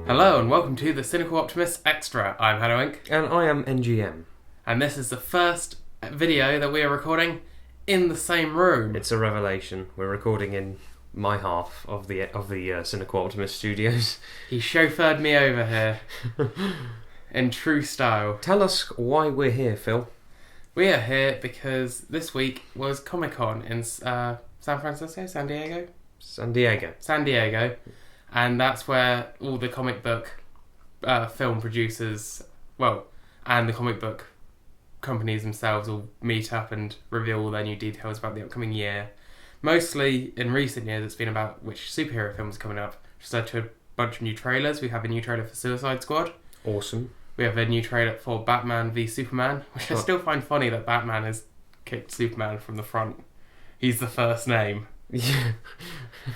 Hello and welcome to the Cynical Optimists Extra. I'm Hannowink. And I am NGM. And this is the first video that we are recording in the same room. It's a revelation. We're recording in my half of the Cynical Optimist studios. He chauffeured me over here in true style. Tell us why we're here, Phill. We are here because this week was Comic-Con in San Francisco? San Diego? San Diego. San Diego. And that's where all the comic book film producers, and the comic book companies themselves will meet up and reveal all their new details about the upcoming year. Mostly in recent years, it's been about which superhero films are coming up, which led to a bunch of new trailers. We have a new trailer for Suicide Squad. Awesome. We have a new trailer for Batman v Superman, which I still find funny that Batman has kicked Superman from the front. He's the first name. Yeah.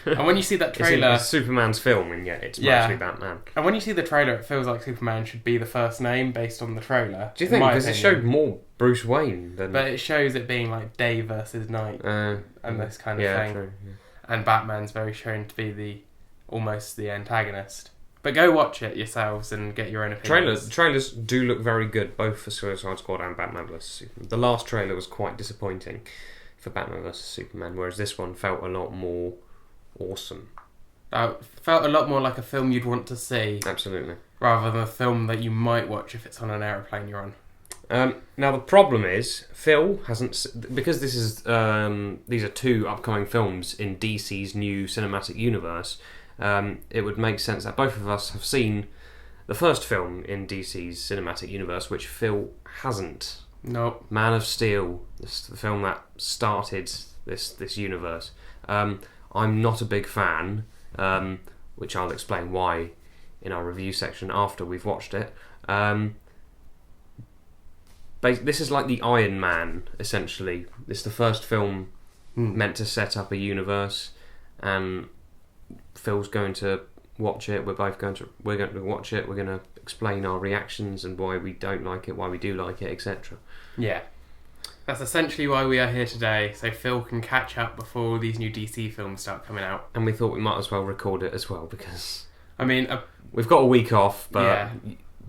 And when you see that trailer... It's Superman's film, and yet it's mostly Batman. And when you see the trailer, it feels like Superman should be the first name based on the trailer. Do you think? Because it showed more Bruce Wayne than... But it shows it being like day versus night and this kind of thing. True, yeah. And Batman's very shown to be almost the antagonist. But go watch it yourselves and get your own opinions. Trailers do look very good, both for Suicide Squad and Batman vs Superman. The last trailer was quite disappointing for Batman vs Superman, whereas this one felt a lot more awesome. Felt a lot more like a film you'd want to see. Absolutely. Rather than a film that you might watch if it's on an aeroplane you're on. Now the problem is, Phill hasn't... Because this is these are two upcoming films in DC's new cinematic universe, it would make sense that both of us have seen the first film in DC's cinematic universe, which Phill hasn't. Nope. Man of Steel, the film that started this universe. I'm not a big fan, which I'll explain why in our review section after we've watched it. This is like the Iron Man, essentially. It's the first film meant to set up a universe, and Phil's going to watch it. We're going to watch it. We're going to explain our reactions and why we don't like it, why we do like it, etc. Yeah. That's essentially why we are here today, so Phill can catch up before all these new DC films start coming out. And we thought we might as well record it as well, because... I mean... we've got a week off, but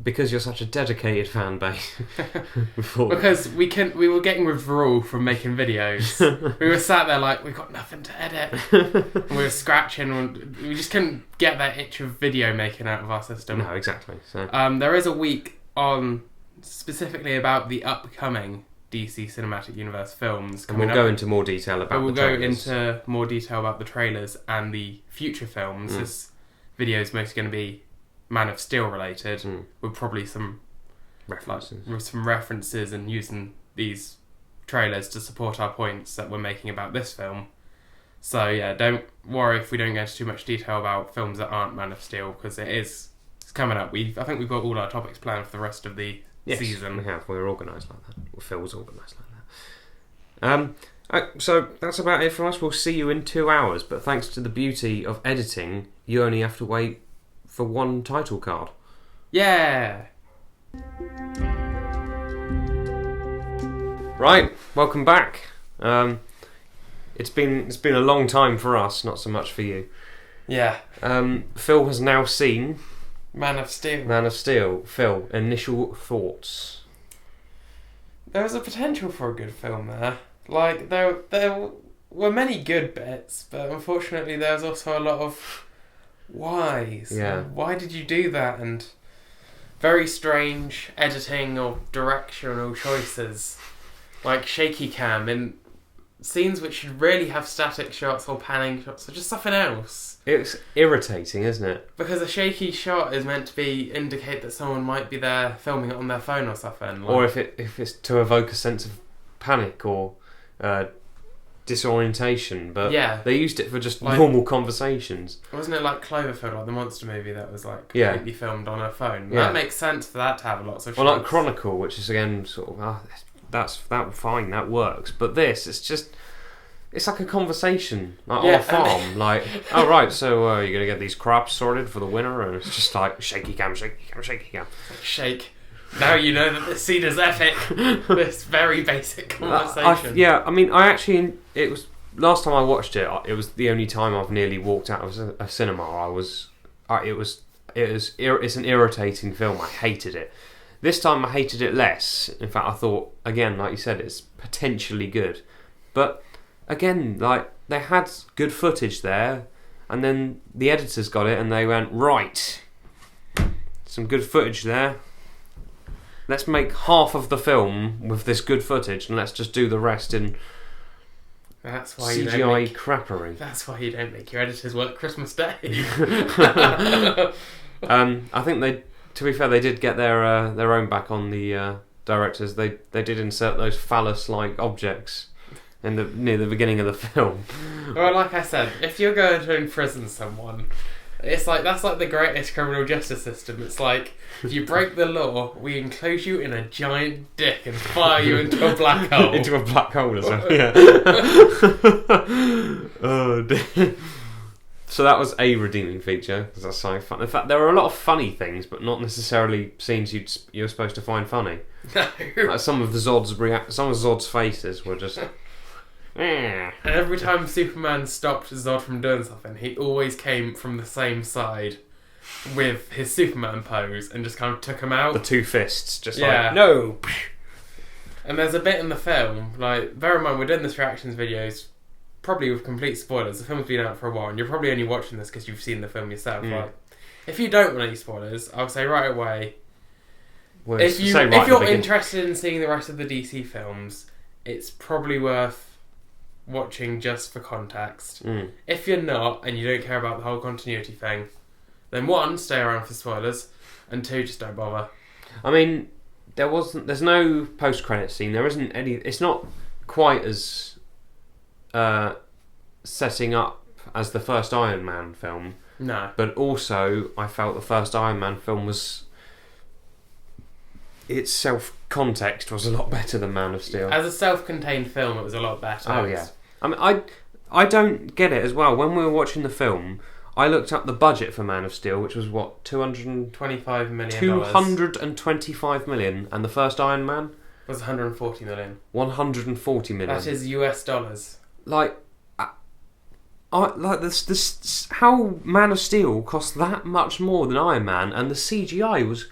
because you're such a dedicated fan base... Because we were getting withdrawal from making videos. We were sat there like, we've got nothing to edit. And we were scratching, and we just couldn't get that itch of video making out of our system. No, exactly. So. There is a week on specifically about the upcoming DC Cinematic Universe films. And we'll go into more detail about the trailers. We'll go into more detail about the trailers and the future films. This video is mostly going to be Man of Steel related, with probably some references and using these trailers to support our points that we're making about this film. So yeah, don't worry if we don't go into too much detail about films that aren't Man of Steel, because it's coming up. I think we've got all our topics planned for the rest of the season. We have. We're organised like that. Well, Phil's organised like that. So that's about it from us. We'll see you in 2 hours, but thanks to the beauty of editing, you only have to wait for one title card. Yeah! Right, welcome back. It's been a long time for us, not so much for you. Yeah. Phill has now seen Man of Steel. Man of Steel. Phill, initial thoughts? There was a potential for a good film there. Like, there were many good bits, but unfortunately there was also a lot of whys. Yeah. Why did you do that? And very strange editing or directional choices. Like shaky cam in scenes which should really have static shots or panning shots or just something else. It's irritating, isn't it? Because a shaky shot is meant to indicate that someone might be there filming it on their phone or something. Or if it's to evoke a sense of panic or disorientation, but they used it for just normal conversations. Wasn't it like Cloverfield, like the monster movie that was like completely filmed on a phone? That makes sense for that to have lots of shots. Or like Chronicle, which is again sort of that's fine, that works. But this, it's like a conversation, like on a farm. Like, oh right, so you're gonna get these crops sorted for the winter, and it's just like shaky cam, shaky cam, shaky cam. Shake. Now you know that this scene is epic. This very basic conversation. It was last time I watched it. It was the only time I've nearly walked out of a cinema. It was it's an irritating film. I hated it. This time I hated it less. In fact, I thought, again, like you said, it's potentially good. But again, like, they had good footage there, and then the editors got it and they went, right, some good footage there. Let's make half of the film with this good footage and let's just do the rest in CGI crappery. That's why you don't make your editors work Christmas Day. I think to be fair, they did get their own back on the directors. They did insert those phallus-like objects near the beginning of the film. Well, like I said, if you're going to imprison someone, it's like that's like the greatest criminal justice system. It's like, if you break the law, we enclose you in a giant dick and fire you into a black hole. Into a black hole as well. Yeah. Oh dear. So that was a redeeming feature, because that's so fun. In fact, there were a lot of funny things, but not necessarily scenes you're supposed to find funny. No. Like some of Zod's faces were just. And every time Superman stopped Zod from doing something, he always came from the same side with his Superman pose and just kind of took him out. The two fists, just yeah. like, no! And there's a bit in the film, like, bear in mind, we're doing this reactions videos probably with complete spoilers. The film's been out for a while, and you're probably only watching this because you've seen the film yourself. Like, if you don't want any spoilers, I'll say right away, Well, if you're interested in seeing the rest of the DC films, it's probably worth watching just for context. If you're not, and you don't care about the whole continuity thing, then 1, stay around for spoilers, and 2, just don't bother. I mean, there's no post-credit scene. There isn't any. It's not quite as setting up as the first Iron Man film. No. But also, I felt the first Iron Man film was, its self-context was a lot better than Man of Steel. As a self-contained film, it was a lot better. Oh yeah. I mean, I don't get it as well. When we were watching the film, I looked up the budget for Man of Steel, which was what, $225 million. 225 million, and the first Iron Man was 140 million. 140 million. That is US dollars. Like, this how Man of Steel cost that much more than Iron Man, and the CGI was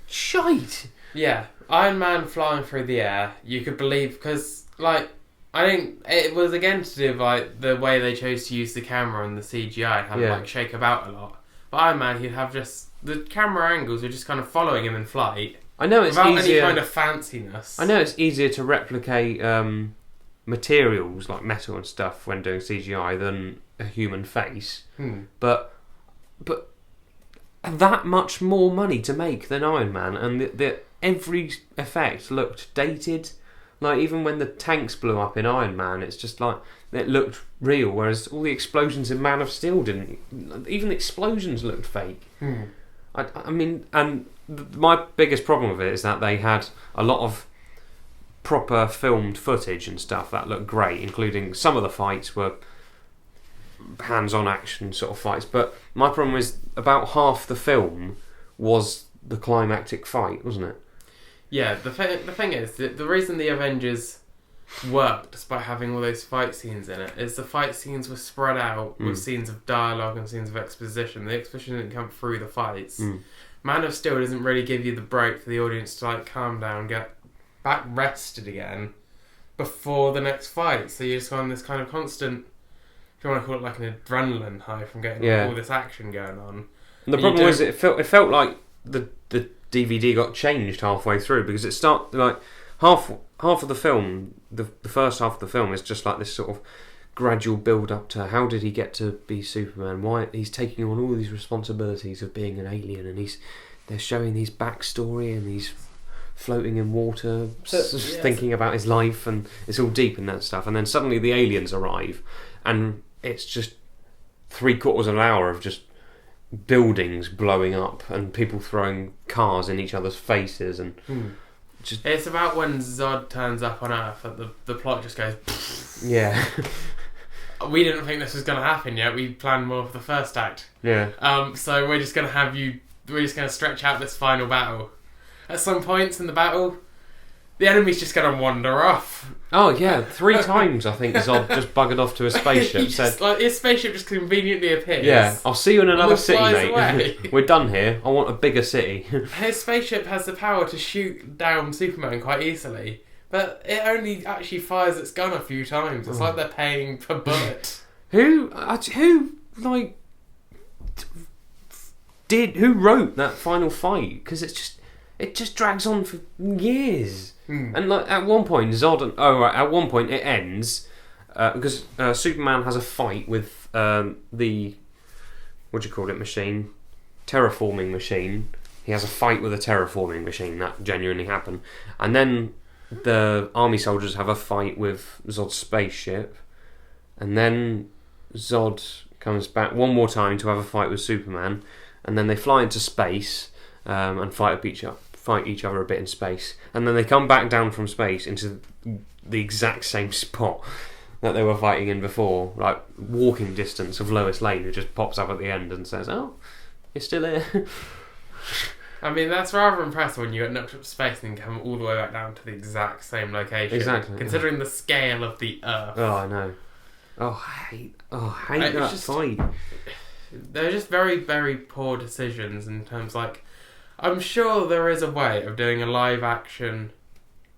shite. Yeah, Iron Man flying through the air, you could believe, because like, I think it was again to do with like the way they chose to use the camera and the CGI and have it like shake about a lot. But Iron Man, he'd have just the camera angles were just kind of following him in flight. I know it's without easier. any kind of fanciness. I know it's easier to replicate materials like metal and stuff when doing CGI than a human face, but that much more money to make than Iron Man, and the every effect looked dated. Like, even when the tanks blew up in Iron Man, it's just like, it looked real, whereas all the explosions in Man of Steel didn't. Even the explosions looked fake. I mean, and my biggest problem with it is that they had a lot of proper filmed footage and stuff that looked great, including some of the fights were hands-on action sort of fights, but my problem is about half the film was the climactic fight, wasn't it? Yeah, the thing is, the reason the Avengers worked, despite having all those fight scenes in it, is the fight scenes were spread out with scenes of dialogue and scenes of exposition. The exposition didn't come through the fights. Man of Steel doesn't really give you the break for the audience to like calm down, get back rested again before the next fight. So you're just on this kind of constant, if you want to call it like an adrenaline high from getting all this action going on. And the problem was it felt like the DVD got changed halfway through, because it started like half of the film, the first half of the film is just like this sort of gradual build up to how did he get to be Superman, why he's taking on all these responsibilities of being an alien, and they're showing his backstory, and he's floating in water, thinking about his life, and it's all deep in that stuff, and then suddenly the aliens arrive, and it's just 3/4 of an hour of just buildings blowing up and people throwing cars in each other's faces, and just it's about when Zod turns up on Earth that the plot just goes yeah. We didn't think this was going to happen yet. We planned more for the first act. So we're just going to stretch out this final battle. At some points in the battle, the enemy's just going to wander off. Oh yeah, 3 times I think Zod just buggered off to a spaceship. His spaceship just conveniently appears. Yeah, I'll see you in another city, flies mate. away. We're done here. I want a bigger city. His spaceship has the power to shoot down Superman quite easily, but it only actually fires its gun a few times. It's like they're paying per bullet. Who wrote that final fight? Because it just drags on for years. And like at one point, at one point it ends because Superman has a fight with the machine, terraforming machine. He has a fight with a terraforming machine. That genuinely happened. And then the army soldiers have a fight with Zod's spaceship, and then Zod comes back one more time to have a fight with Superman, and then they fly into space and fight each other a bit in space, and then they come back down from space into the exact same spot that they were fighting in before, like walking distance of Lois Lane, who just pops up at the end and says, "Oh, you're still here." I mean, that's rather impressive when you get knocked up to space and then come all the way back down to the exact same location. Exactly. Considering the scale of the Earth. Oh, I know. I hate that fight. They're just very, very poor decisions in terms I'm sure there is a way of doing a live action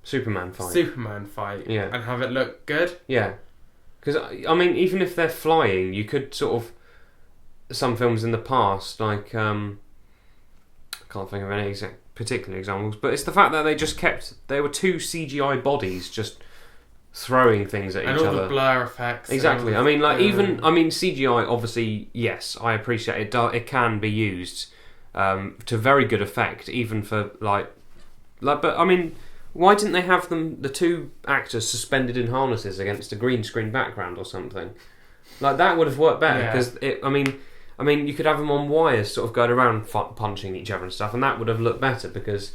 Superman fight. Yeah. And have it look good. Yeah. Because, I mean, even if they're flying, you could sort of... Some films in the past, like... I can't think of any particular examples, but it's the fact that they were 2 CGI bodies just throwing things at each other. And all the blur effects. Exactly. I mean, CGI, obviously, yes, I appreciate it. It can be used to very good effect, even for, but, I mean, why didn't they have the 2 actors suspended in harnesses against a green screen background or something? Like, that would have worked better, because, I mean, you could have them on wires sort of going around punching each other and stuff, and that would have looked better, because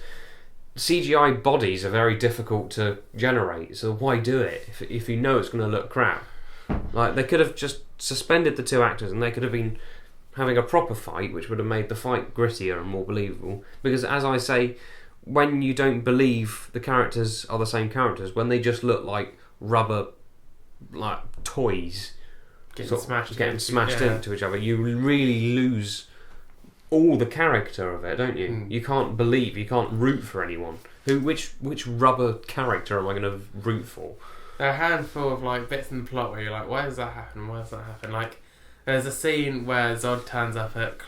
CGI bodies are very difficult to generate, so why do it if you know it's going to look crap? Like, they could have just suspended the 2 actors and they could have been having a proper fight, which would have made the fight grittier and more believable. Because, as I say, when you don't believe the characters are the same characters, when they just look like rubber, like, toys... Getting smashed into each other, you really lose all the character of it, don't you? You can't root for anyone. Which rubber character am I going to root for? A handful of bits in the plot where you're like, why does that happen? Why does that happen? Like, there's a scene where Zod turns up at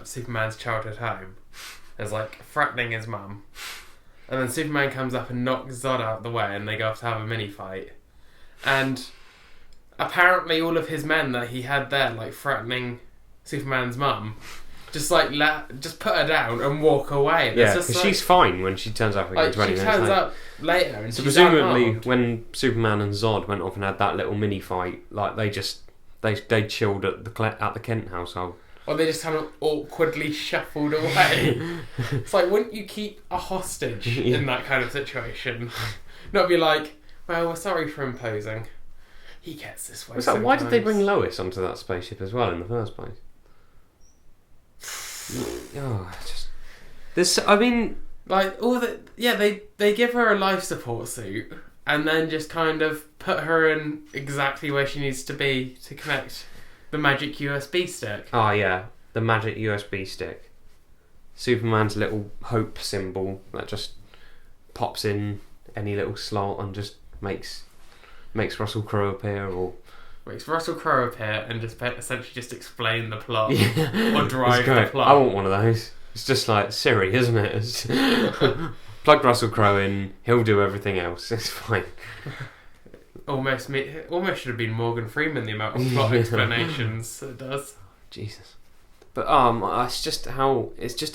Superman's childhood home, as threatening his mum, and then Superman comes up and knocks Zod out of the way, and they go off to have a mini fight, and apparently all of his men that he had there, threatening Superman's mum, just put her down and walk away. Yeah, because she's fine when she turns up again 20 minutes later. She turns up later and so presumably when Superman and Zod went off and had that little mini fight, they chilled at the Kent household. Or they just kind of awkwardly shuffled away. It's wouldn't you keep a hostage in that kind of situation? Not be like, well, we're sorry for imposing. He gets this way. Why did they bring Lois onto that spaceship as well in the first place? They give her a life support suit and then just kind of put her in exactly where she needs to be to connect the magic USB stick. Oh yeah, the magic USB stick. Superman's little hope symbol that just pops in any little slot and just makes Russell Crowe appear, and just essentially just explain the plot or drive the plot. I want one of those. It's just like Siri, isn't it? Plug Russell Crowe in, he'll do everything else. It's fine. Almost should have been Morgan Freeman, the amount of plot explanations it does. Jesus. But it's just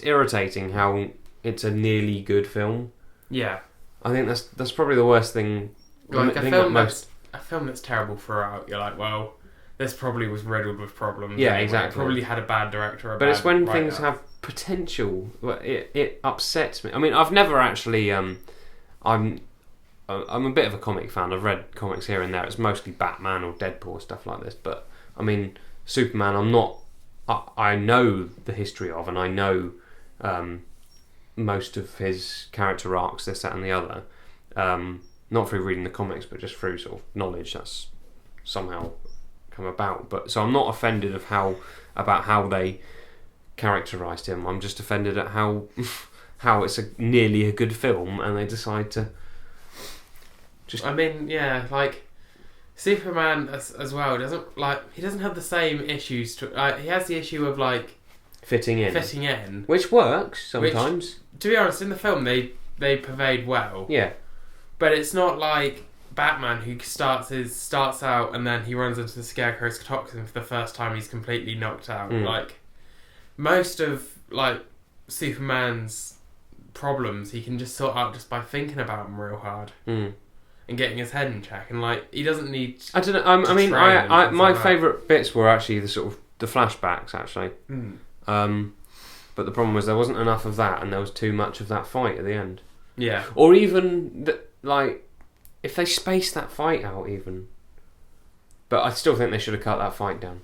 irritating how it's a nearly good film. Yeah. I think that's probably the worst thing. A film that's terrible throughout, you're like, well, this probably was riddled with problems. Yeah, anyway. exactly. It probably had a bad director. But it's when things have potential, it upsets me. I mean, I've never actually. I'm a bit of a comic fan. I've read comics here and there. It's mostly Batman or Deadpool stuff like this. But I mean, Superman. I'm not. I know the history of, and I know most of his character arcs, this, that, and the other. Not through reading the comics, but just through sort of knowledge that's somehow come about. But so I'm not offended about how they characterised him. I'm just offended at how it's nearly a good film, and they decide to just. I mean, yeah, like Superman as well he doesn't have the same issues. He has the issue of like fitting in, which works sometimes. Which, to be honest, in the film they pervade well. Yeah, but it's not like Batman who starts out and then he runs into the Scarecrow's toxin for the first time. He's completely knocked out. Like most of like Superman's problems, he can just sort out just by thinking about them real hard and getting his head in check. And like he doesn't need. I don't know. I mean, my favourite bits were actually the sort of the flashbacks actually. But the problem was there wasn't enough of that, and there was too much of that fight at the end. Yeah. Or even like if they spaced that fight out even. But I still think they should have cut that fight down.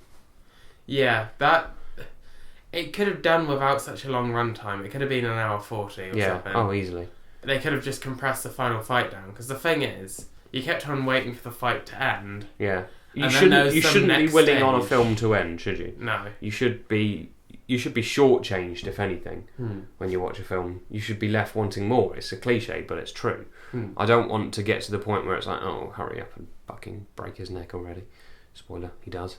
Yeah, that. It could have done without such a long runtime. It could have been 1:40 or something. Oh, easily. They could have just compressed the final fight down. Because the thing is, you kept on waiting for the fight to end. Yeah. You shouldn't be willing on a film to end, should you? No. You should be shortchanged, if anything, when you watch a film. You should be left wanting more. It's a cliche, but it's true. I don't want to get to the point where it's like, oh, hurry up and fucking break his neck already. Spoiler, he does.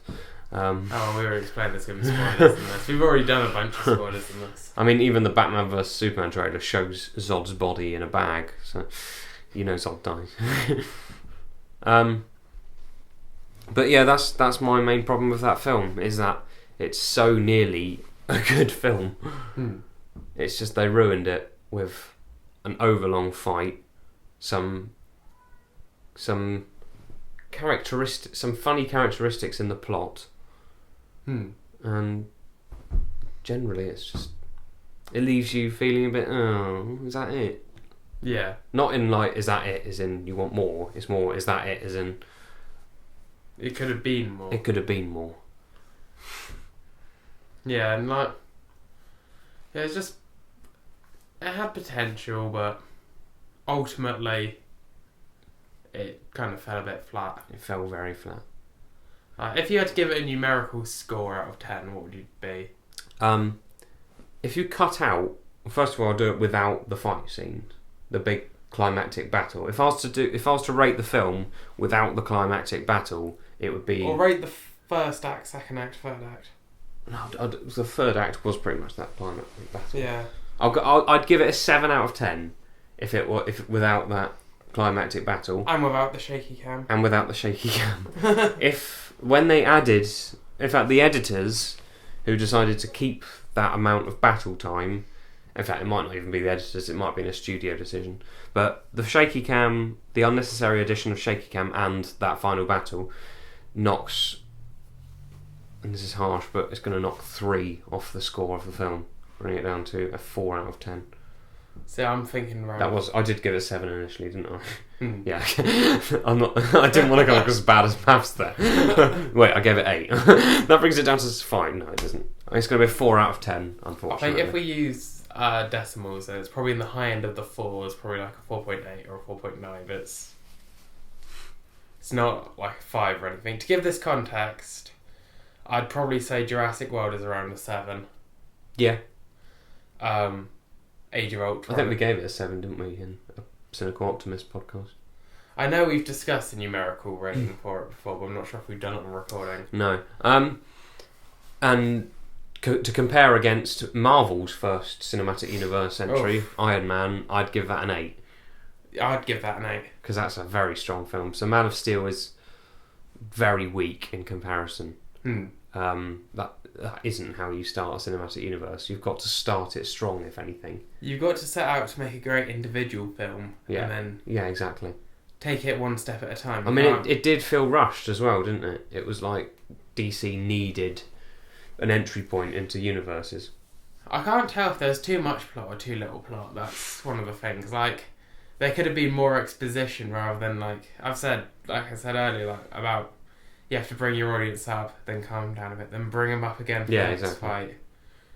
We were explaining there's going to be spoilers in this. We've already done a bunch of spoilers in this. I mean, even the Batman vs Superman trailer shows Zod's body in a bag, so you know Zod dies. But yeah, that's my main problem with that film, is that it's so nearly a good film. It's just they ruined it with an overlong fight, some funny characteristics in the plot, and generally it leaves you feeling a bit, oh, is that it? Yeah. Not in like, is that it, as in you want more. It's more, is that it, as in it could have been more. It could have been more. Yeah, and like, yeah, it had potential, but ultimately it kind of fell a bit flat. It fell very flat. If you had to give it a numerical score out of 10, what would you be? If you cut out, first of all, I'll do it without the fight scene, the big climactic battle. If I was to rate the film without the climactic battle, it would be. Or rate the first act, second act, third act. No, the third act was pretty much that climactic battle. Yeah. I'd give it a 7 out of 10 if without that climactic battle. And without the shaky cam. When they added, in fact, the editors who decided to keep that amount of battle time, in fact, it might not even be the editors, it might be a studio decision, but the shaky cam, the unnecessary addition of shaky cam and that final battle knocks, and this is harsh, but it's going to knock 3 off the score of the film, bring it down to a 4 out of 10. See, I'm thinking around. I did give it a 7 initially, didn't I? Yeah. I didn't want to go as bad as maths there. Wait, I gave it 8. That brings it down to 5. No, it doesn't. It's going to be a 4 out of 10, unfortunately. I think if we use decimals, then it's probably in the high end of the 4s, probably like a 4.8 or a 4.9, but it's not like a 5 or anything. To give this context, I'd probably say Jurassic World is around a 7. Yeah. Age of Ultron. I think we gave it a 7, didn't we, in a Cynical Optimists podcast? I know we've discussed the numerical rating for it before, but I'm not sure if we've done it on recording. No. And to compare against Marvel's first cinematic universe entry, Iron Man, I'd give that an 8. I'd give that an 8. Because that's a very strong film. So Man of Steel is very weak in comparison. That isn't how you start a cinematic universe. You've got to start it strong, if anything. You've got to set out to make a great individual film, and then exactly. Take it one step at a time. I mean, it did feel rushed as well, didn't it? It was like DC needed an entry point into universes. I can't tell if there's too much plot or too little plot. That's one of the things. Like, there could have been more exposition rather than like I said earlier, like about. You have to bring your audience up, then calm down a bit, then bring them up again for the next fight.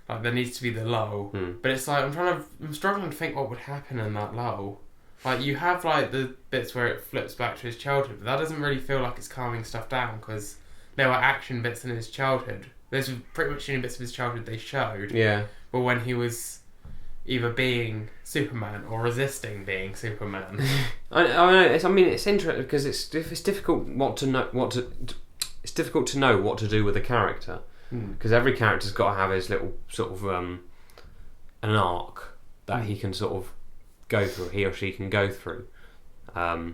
Like, there needs to be the lull. But it's like, I'm struggling to think what would happen in that lull. Like, you have, like, the bits where it flips back to his childhood, but that doesn't really feel like it's calming stuff down, because there were action bits in his childhood. There's pretty much the only bits of his childhood they showed. Yeah. But when he was either being Superman or resisting being Superman. I mean, it's interesting because it's difficult it's difficult to know what to do with a character, because every character's got to have his little sort of an arc that he can sort of go through, he or she can go through. And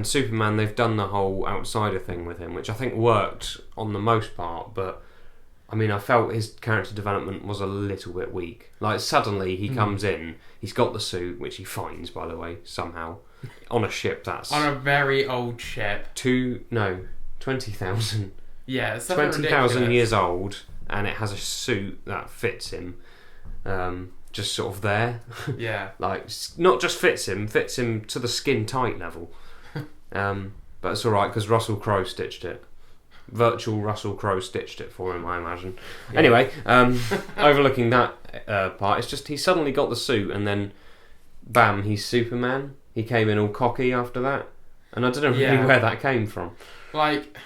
Superman, they've done the whole outsider thing with him, which I think worked on the most part, but I mean, I felt his character development was a little bit weak. Like, suddenly he comes in, he's got the suit, which he finds, by the way, somehow, on a ship that's... on a very old ship. 20,000. Yeah, it's 20,000 years old, and it has a suit that fits him, just sort of there. Yeah. Like, not just fits him to the skin tight level. But it's alright, because Russell Crowe stitched it. Virtual Russell Crowe stitched it for him, I imagine. Yeah. Anyway, overlooking that part, it's just he suddenly got the suit, and then bam, he's Superman. He came in all cocky after that, and I don't know really where that came from. Like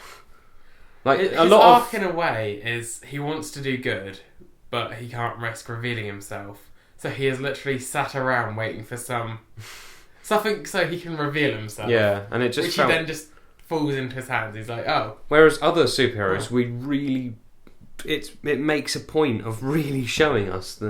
his a lot arc in a way is he wants to do good, but he can't risk revealing himself, so he has literally sat around waiting for something so he can reveal himself. Yeah, and it just which he then just falls into his hands. He's like, oh. Whereas other superheroes, it makes a point of really showing us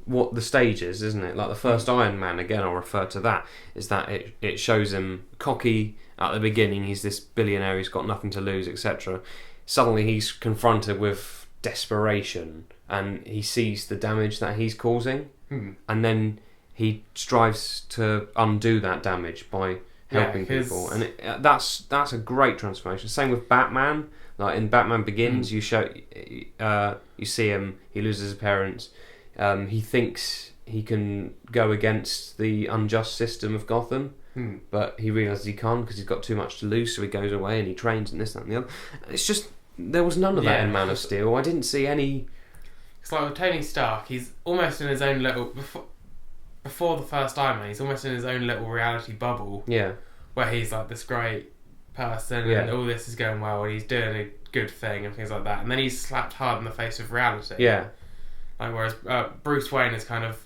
what the stage is, isn't it? Like the first Iron Man, again, I'll refer to that, is that it shows him cocky at the beginning. He's this billionaire, he's got nothing to lose, etc. Suddenly he's confronted with desperation, and he sees the damage that he's causing, and then he strives to undo that damage by helping people, and that's a great transformation. Same with Batman. Like in Batman Begins, you see him. He loses his parents. He thinks he can go against the unjust system of Gotham, but he realises he can't because he's got too much to lose. So he goes away and he trains and this, that, and the other. It's just there was none of that in Man of Steel. I didn't see any. It's like with Tony Stark. He's almost in his own little before the first Iron Man, he's almost in his own little reality bubble. Yeah. Where he's like this great person and all this is going well and he's doing a good thing and things like that. And then he's slapped hard in the face of reality. Yeah. Like, whereas Bruce Wayne is kind of...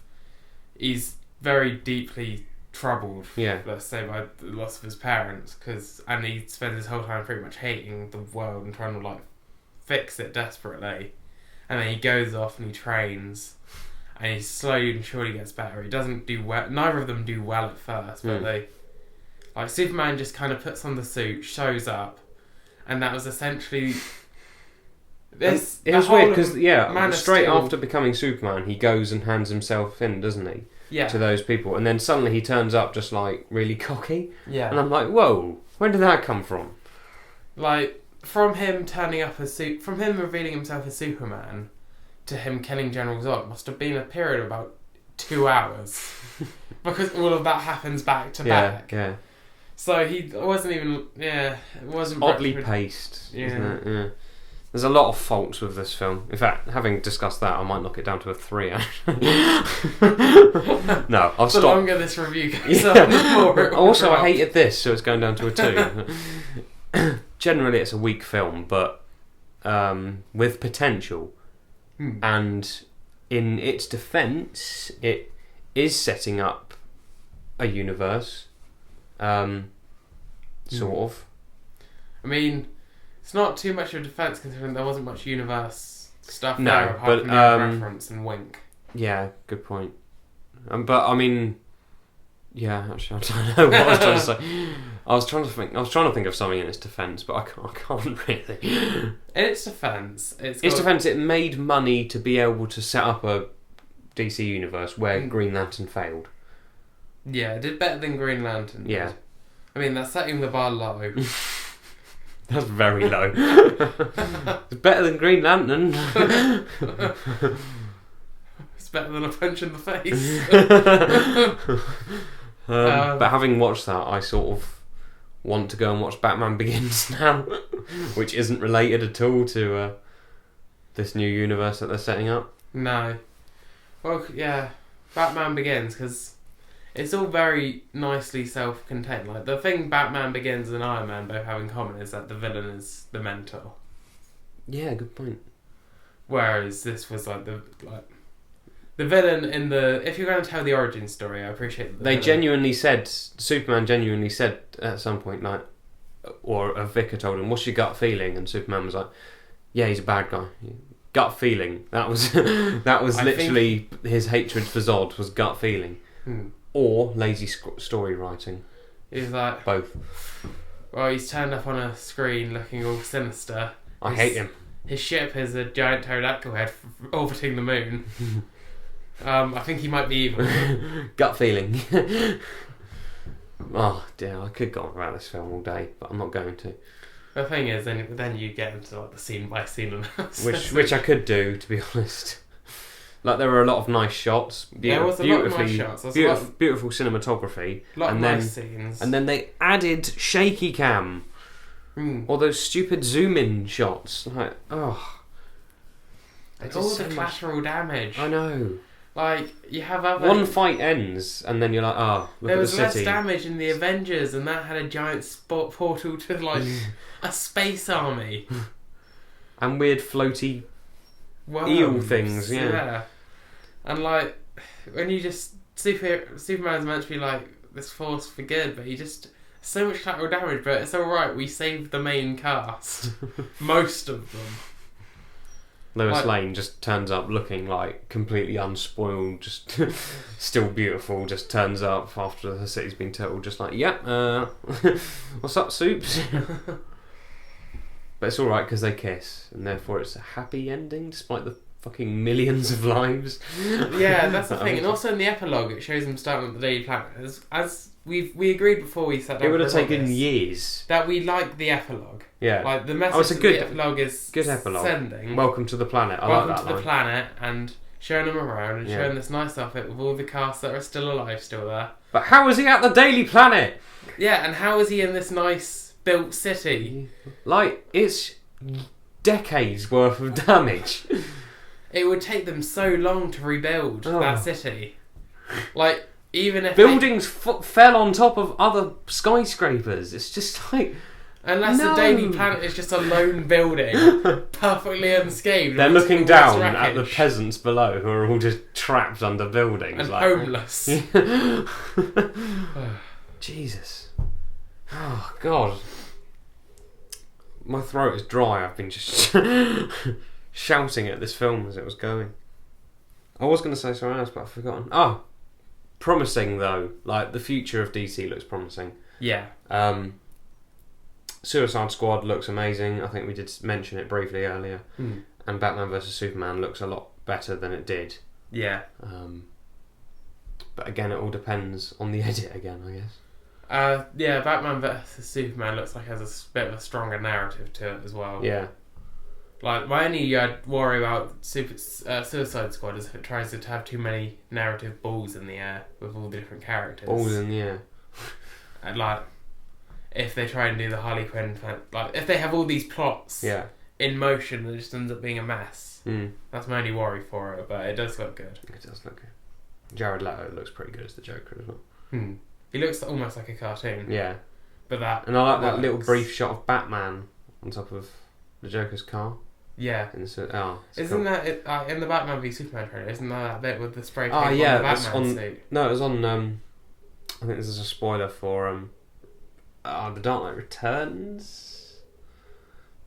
he's very deeply troubled, let's say, by the loss of his parents. And he spends his whole time pretty much hating the world and trying to, like, fix it desperately. And then he goes off and he trains... and he slowly and surely gets better. He doesn't do well. Neither of them do well at first, but like Superman just kind of puts on the suit, shows up, and that was essentially this. It was weird because straight after becoming Superman, he goes and hands himself in, doesn't he? Yeah. To those people, and then suddenly he turns up just like really cocky. Yeah. And I'm like, whoa, where did that come from? Like from him turning up from him revealing himself as Superman. To him killing General Zod must have been a period of about 2 hours because all of that happens back to back. Yeah. So he wasn't even. Yeah, it wasn't oddly paced. Isn't it? Yeah. There's a lot of faults with this film. In fact, having discussed that, I might knock it down to a 3. Actually. No, I'll stop. The longer this review goes on, the more it will also, drop. I hated this, so it's going down to a 2. Generally, it's a weak film, but with potential. And in its defence, it is setting up a universe, sort of. I mean, it's not too much of a defence considering there wasn't much universe stuff there apart from the reference and wink. Yeah, good point. But I mean, yeah, actually, I don't know what I was trying to say. I was trying to think of something in its defence, but I can't really. In its defence, it made money to be able to set up a DC universe where Green Lantern failed. Yeah, it did better than Green Lantern. Yeah. I mean, that's setting the bar low. That's very low. It's better than Green Lantern. It's better than a punch in the face. But having watched that, I sort of want to go and watch Batman Begins now, which isn't related at all to this new universe that they're setting up. No. Well, yeah, Batman Begins, because it's all very nicely self-contained. Like, the thing Batman Begins and Iron Man both have in common is that the villain is the mentor. Yeah, good point. Whereas this was like the villain in the... If you're going to tell the origin story, I appreciate that They genuinely said, Superman genuinely said at some point, like, or a vicar told him, "What's your gut feeling?" And Superman was like, "Yeah, he's a bad guy." Gut feeling. That was literally his hatred for Zod was gut feeling. Or lazy story writing. He's like... Both. Well, he's turned up on a screen looking all sinister. I hate him. His ship is a giant pterodactyl head orbiting the moon. I think he might be evil. Gut feeling. Oh dear, I could go on about this film all day, but I'm not going to. The thing is, then you get into like the scene by scene analysis, which I could do, to be honest. Like, there were a lot of nice shots. There was a lot of nice shots. Beautiful cinematography. A lot of nice scenes. And then they added shaky cam. Or those stupid zoom-in shots. Like, oh. It's all the collateral damage. I know. Like, you have other... One fight ends, and then you're like, oh, look at the city. There was less damage in the Avengers, and that had a giant portal to, like, a space army. And weird floaty worms, eel things, yeah. And, like, when you just... Superman's meant to be, like, this force for good, but he just... So much collateral damage, but it's alright, we saved the main cast. Most of them. Lois Lane just turns up looking like completely unspoiled, just still beautiful, just turns up after the city's been totaled, just like, yep, what's up, Soups? But it's alright because they kiss, and therefore it's a happy ending despite the fucking millions of lives. Yeah, that's the thing. And also in the epilogue, it shows them starting at the Daily Planet. As we agreed before we sat down. It would have taken years. That we like the epilogue. Yeah. Like, the message of the epilogue is good epilogue. Sending. Welcome to the planet. Welcome to the planet, and showing them around and showing this nice outfit with all the cast that are still alive, still there. But how is he at the Daily Planet? Yeah, and how is he in this nice built city? Like, it's decades worth of damage. It would take them so long to rebuild that city. Like, even if buildings fell on top of other skyscrapers. It's just like... Unless the Daily Planet is just a lone building, perfectly unscathed. They're looking down at the peasants below who are all just trapped under buildings. And like, homeless. Jesus. Oh, God. My throat is dry. I've been just shouting at this film as it was going. I was going to say something else, but I've forgotten. Oh, promising though. Like, the future of DC looks promising. Yeah. Suicide Squad looks amazing. I think we did mention it briefly earlier. And Batman vs Superman looks a lot better than it did. Yeah. But again, it all depends on the edit again, I guess. Yeah, Batman vs Superman looks like it has a bit of a stronger narrative to it as well. Yeah. Like, my only worry about Suicide Squad is if it tries to have too many narrative balls in the air with all the different characters. Balls in the air. And, like, if they try and do the Harley Quinn... Like, if they have all these plots in motion, it just ends up being a mess. That's my only worry for it, but it does look good. It does look good. Jared Leto looks pretty good as the Joker as well. He looks almost like a cartoon. Yeah. But that... And I like that little brief shot of Batman on top of the Joker's car. Yeah. Isn't cool. That in the Batman v Superman trailer? Isn't that bit with the spray paint on the Batman suit? No, it was on. I think this is a spoiler for The Dark Knight Returns.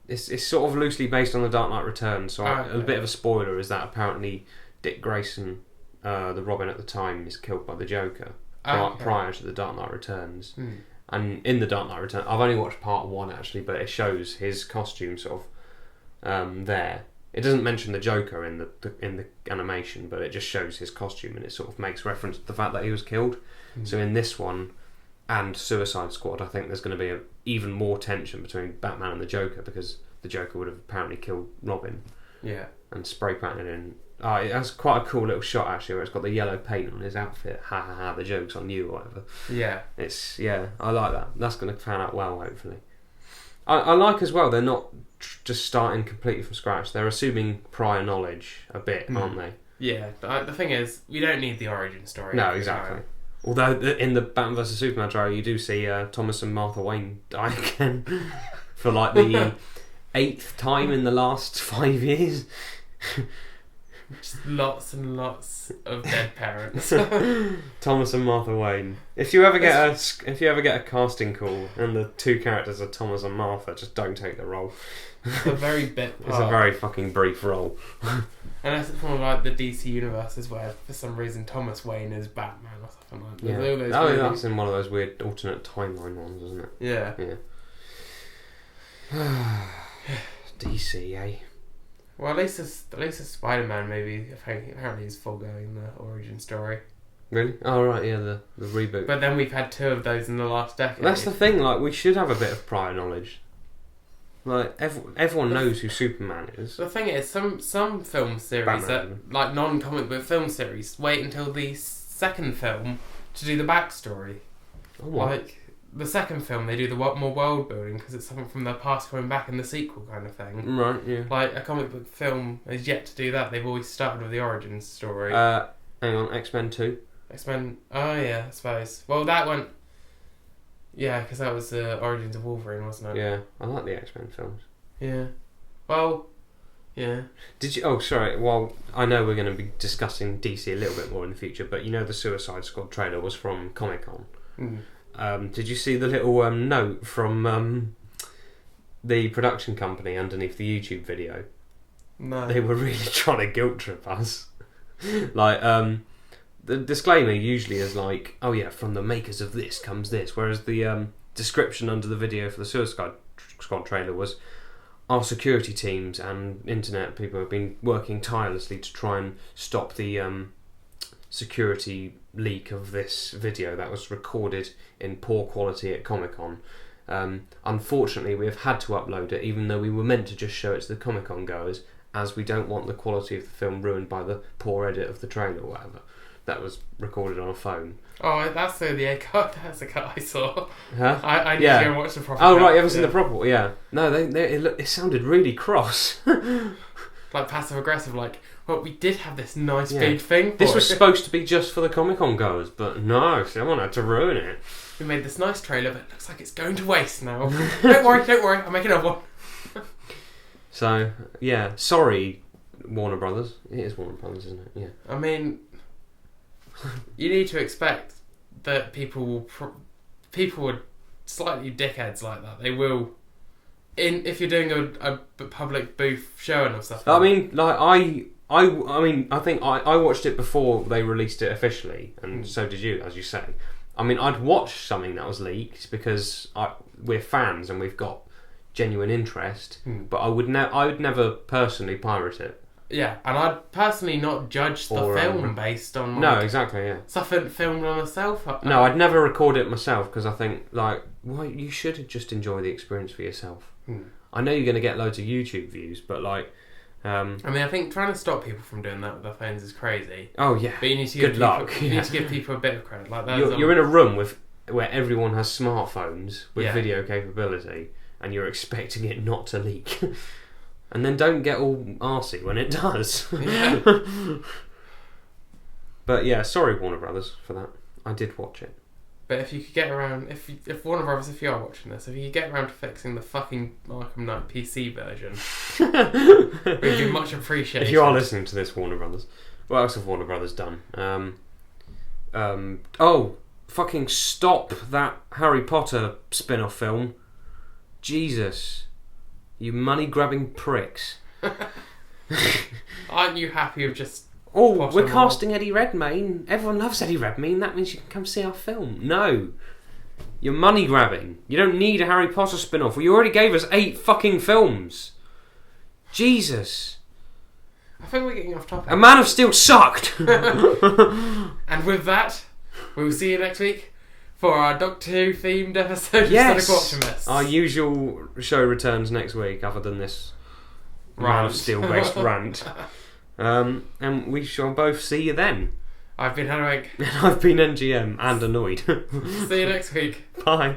It's sort of loosely based on The Dark Knight Returns, so a bit of a spoiler is that apparently Dick Grayson, the Robin at the time, is killed by the Joker prior to The Dark Knight Returns. And in The Dark Knight Returns, I've only watched part 1 actually, but it shows his costume sort of there. It doesn't mention the Joker in the animation, but it just shows his costume, and it sort of makes reference to the fact that he was killed. So in this one and Suicide Squad, I think there's going to be even more tension between Batman and the Joker, because the Joker would have apparently killed Robin. Yeah. And spray painted in. It has quite a cool little shot actually, where it's got the yellow paint on his outfit. Ha ha ha! The joke's on you, or whatever. Yeah. I like that. That's going to pan out well, hopefully. I like as well, they're not just starting completely from scratch. They're assuming prior knowledge a bit, aren't they? Yeah, but the thing is, we don't need the origin story. No, exactly. Although in the Batman vs Superman trailer, you do see Thomas and Martha Wayne die again for like the 8th time in the last 5 years. Just lots and lots of dead parents. Thomas and Martha Wayne. If you ever get a casting call and the 2 characters are Thomas and Martha, just don't take the role. It's a very bit part. It's a very fucking brief role. Unless it's from like the DC universes where for some reason Thomas Wayne is Batman or something like that. Yeah. All those That's in one of those weird alternate timeline ones, isn't it? Yeah. Yeah. DC, eh? Well, at least a Spider-Man movie. Apparently, is full going the origin story. Really? Oh right, yeah, the reboot. But then we've had 2 of those in the last decade. That's the thing. Like, we should have a bit of prior knowledge. Like, everyone knows who Superman is. The thing is, some film series Batman. like non-comic book film series, wait until the second film to do the backstory. Oh, what? Like the second film, they do the more world building because it's something from the past coming back in the sequel kind of thing. Right, yeah. Like a comic book film is yet to do that. They've always started with the origin story. Hang on, X-Men 2. X-Men. Oh yeah, I suppose. Well, that one. Yeah, because that was the origins of Wolverine, wasn't it? Yeah, I like the X-Men films. Yeah. Well. Yeah. Did you? Oh, sorry. Well, I know we're going to be discussing DC a little bit more in the future, but you know the Suicide Squad trailer was from Comic-Con. Did you see the little note from the production company underneath the YouTube video? No. They were really trying to guilt trip us. Like, the disclaimer usually is like, oh yeah, from the makers of this comes this, whereas the description under the video for the Suicide Squad trailer was, our security teams and internet people have been working tirelessly to try and stop the security leak of this video that was recorded in poor quality at Comic-Con. Unfortunately, we have had to upload it, even though we were meant to just show it to the Comic-Con goers, as we don't want the quality of the film ruined by the poor edit of the trailer or whatever. That was recorded on a phone. Oh, that's the cut. That's the cut I saw. Huh? I need to go and watch the proper. Oh cut. right, you haven't seen the proper one? Yeah. No, it sounded really cross. Like passive aggressive, like, well, we did have this nice big thing. This was supposed to be just for the Comic-Con goers, but no, someone had to ruin it. We made this nice trailer, but it looks like it's going to waste now. Don't worry, I'll make another one. So, yeah, sorry, Warner Brothers. It is Warner Brothers, isn't it? Yeah. I mean, you need to expect that people are slightly dickheads like that. They will, if you're doing a public booth showing of stuff. I mean, like I think I watched it before they released it officially, and so did you, as you say. I mean, I'd watch something that was leaked because we're fans and we've got genuine interest, but I would never personally pirate it. Yeah, and I'd personally not judge the film based on no, exactly, yeah, stuff filmed on myself. No, I'd never record it myself because I think, like, well, you should just enjoy the experience for yourself. I know you're going to get loads of YouTube views, but like, I mean, I think trying to stop people from doing that with their phones is crazy. Oh yeah, but you need to good luck. You need to give people a bit of credit. Like that. You're in a room where everyone has smartphones with video capability, and you're expecting it not to leak. And then don't get all arsey when it does. Yeah. But yeah, sorry Warner Brothers for that. I did watch it. But if you could get around, if Warner Brothers, if you are watching this, if you could get around to fixing the fucking Arkham Knight PC version, we'd be much appreciated. If you are listening to this, Warner Brothers, what else have Warner Brothers done? Oh, fucking stop that Harry Potter spin-off film. Jesus. You money-grabbing pricks. Aren't you happy with just... Oh, we're casting Eddie Redmayne. Everyone loves Eddie Redmayne. That means you can come see our film. No. You're money-grabbing. You don't need a Harry Potter spin-off. Well, you already gave us 8 fucking films. Jesus. I think we're getting off topic. A Man of Steel sucked. And with that, we'll see you next week for our Doctor Who themed episode of Cynical Optimists. Our usual show returns next week, other than this Man of Steel based rant. And we shall both see you then. I've been Henrik. And I've been NGM and annoyed. See you next week. Bye.